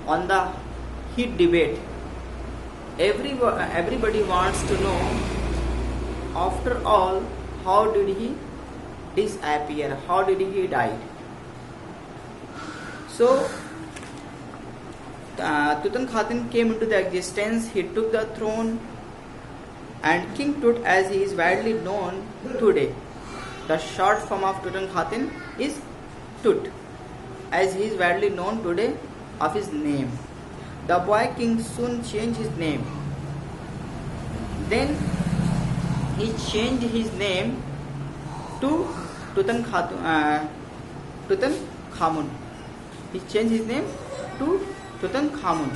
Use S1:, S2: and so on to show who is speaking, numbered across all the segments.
S1: on the heat debate. Everybody wants to know, after all, how did he disappear, how did he die. So Tutankhaten came into the existence, he took the throne, and King Tut, as he is widely known today, the short form of Tutankhaten is Tut, as he is widely known today of his name. The boy king soon changed his name. Then he changed his name to Tutankhamun. He changed his name to Tutankhamun.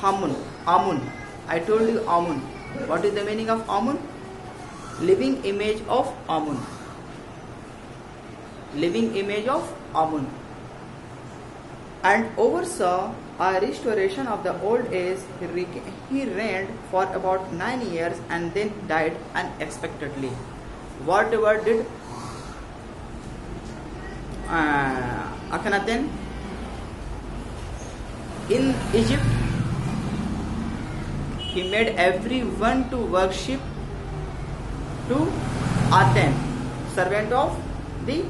S1: Amun. I told you Amun. What is the meaning of Amun? Living image of Amun. Living image of Amun. And oversaw a restoration of the old age. He reigned for about 9 years and then died unexpectedly. Whatever did Akhenaten in Egypt, he made everyone to worship to Aten, servant of the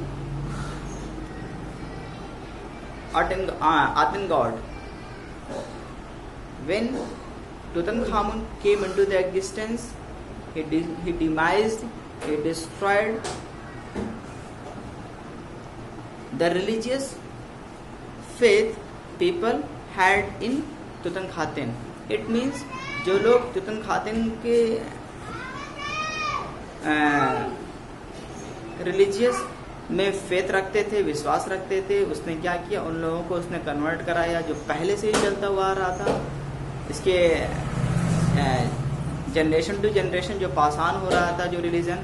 S1: Aten god. When Tutankhamun came into the existence, he demised, he destroyed the religious faith people had in Tutankhaten. It means जो लोग तुतनखातन के religious में faith रखते थे, विश्वास रखते थे, उसने क्या किया, उन लोगों को उसने कन्वर्ट कराया जो पहले से ही चलता हुआ आ रहा था. इसके जनरेशन टू जनरेशन जो पास ऑन हो रहा था, जो रिलीजन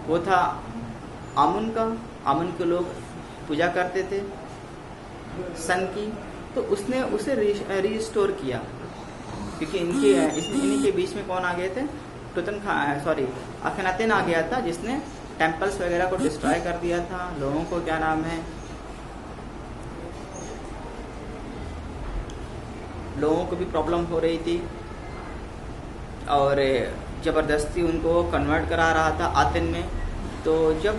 S1: वो था आमुन का. आमुन के लोग पूजा करते थे सन की, तो उसने उसे रिस्टोर किया, क्योंकि इन्हीं के बीच में कौन आ गए थे, अखनातेन आ गया था, जिसने टेम्पल्स वगैरह को डिस्ट्रॉय कर दिया था. लोगों को क्या नाम है, लोगों को भी प्रॉब्लम हो रही थी और जबरदस्ती उनको कन्वर्ट करा रहा था आतिन में. तो जब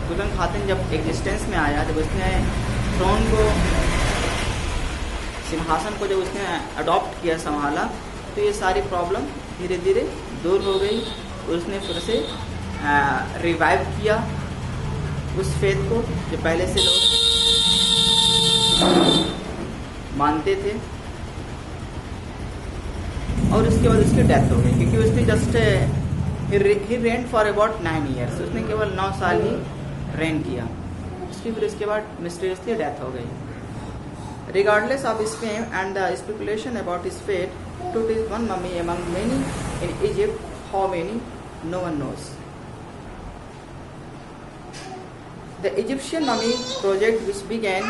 S1: तुतनखातन जब एग्जिस्टेंस में आया, जब उसने थ्रोन को, सिंहासन को जब उसने अडॉप्ट किया, संभाला, तो ये सारी प्रॉब्लम धीरे धीरे दूर हो गई. उसने फिर से रिवाइव किया उस फेथ को जो पहले से लोग मानते थे, और उसके बाद उसकी डेथ हो गई, क्योंकि उसने just he rain for about 9 years. उसने केवल 9 साल ही रेन किया. उसके बाद मिस्टीरियसली डेथ हो गई. Regardless of his fame and the speculation about his fate, Tut is one mummy among many in Egypt. How many? No one knows. The Egyptian mummy project, which began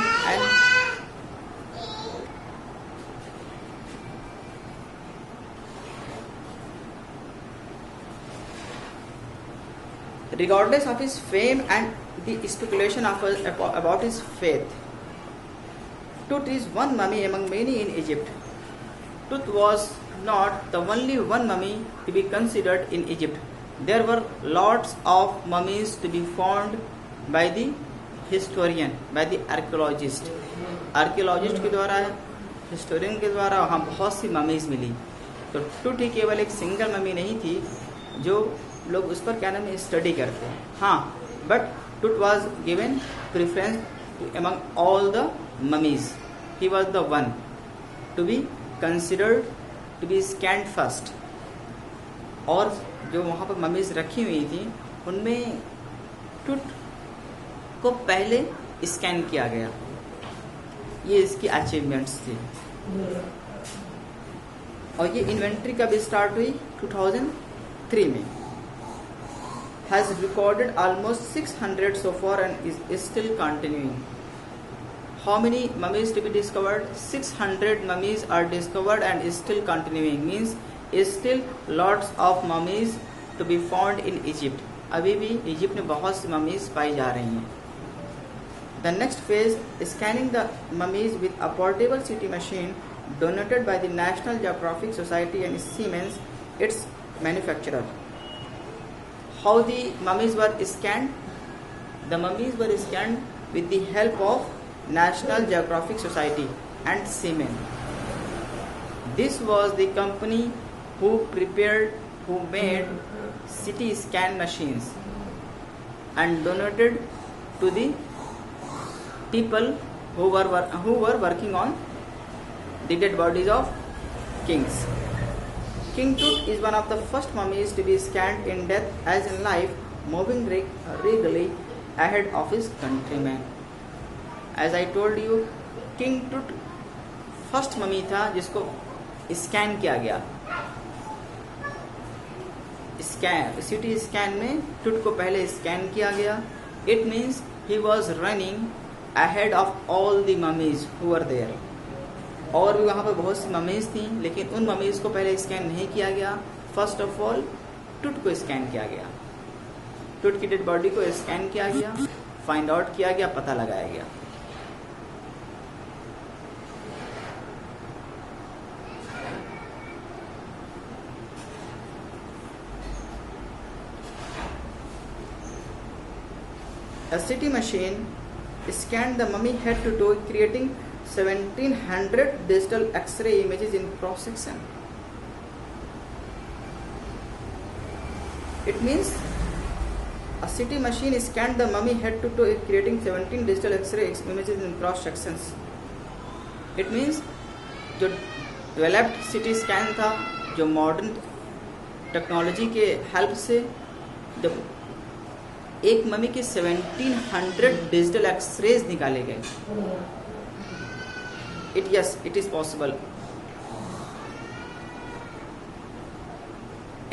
S1: regardless of his fame and the speculation about his faith, Tut is one mummy among many in Egypt. Tut was not the only one mummy to be considered in Egypt. There were lots of mummies to be found by the historian, by the archaeologist. Archaeologist के द्वारा, historian के द्वारा वहाँ बहुत सी mummies मिली. तो टुट ही केवल एक सिंगल ममी नहीं थी जो लोग उस पर क्या नाम है स्टडी करते हैं. हाँ, बट टुट was given preference among all the mummies. He was the one to be considered to be scanned first. और जो वहाँ पर ममीज रखी हुई थी उनमें टुट को पहले स्कैन किया गया. ये इसकी अचीवमेंट्स थी. और ये इन्वेंट्री कब स्टार्ट हुई? 2003 में. Has recorded almost 600 so far and is still continuing. How many mummies to be discovered? 600 mummies are discovered and is still continuing. Means is still lots of mummies to be found in Egypt. अभी भी Egypt में बहुत सी mummies पाई जा रही हैं. The next phase, scanning the mummies with a portable CT machine donated by the National Geographic Society and Siemens, its manufacturer. How the mummies were scanned? The mummies were scanned with the help of National Geographic Society and Siemens. This was the company who made CT scan machines and donated to the people who were working on the dead bodies of kings. King Tut is one of the first mummies to be scanned in death as in life, moving regally ahead of his countrymen. As I told you, King Tut first mummy था जिसको scan किया गया. CT scan में टुट को पहले scan किया गया. It means he was running ahead of all the mummies who were there. और भी वहाँ पर बहुत सी ममीज थी, लेकिन उन ममीज को पहले स्कैन नहीं किया गया. फर्स्ट ऑफ ऑल टुट को स्कैन किया गया. टुट की डेड बॉडी को स्कैन किया गया, फाइंड आउट किया गया, पता लगाया गया. A CT machine scanned the mummy head to toe, creating 1700 digital X-ray images in cross section. It means a CT machine scanned the mummy head to toe, creating 17 digital X-ray images in cross sections. It means जो developed CT scan था, जो modern technology के help से जब एक mummy के 1700 digital X-rays निकाले गए. It is possible.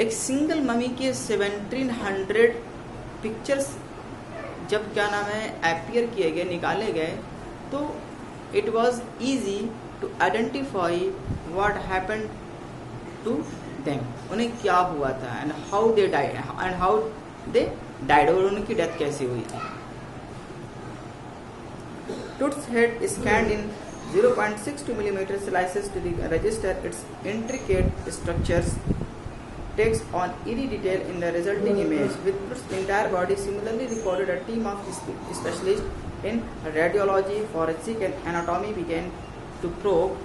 S1: एक सिंगल मम्मी के 1700 पिक्चर्स जब क्या नाम है अपीयर किए गए, निकाले गए, तो it was easy to identify what happened to them. उन्हें क्या हुआ था एंड हाउ दे डाइड और उनकी डेथ कैसे हुई थी. Tut's head scanned in 0.62 mm slices to register its intricate structures, takes on eerie detail in the resulting image. With Tut's entire body similarly recorded, a team of specialists in radiology, forensic and anatomy began to probe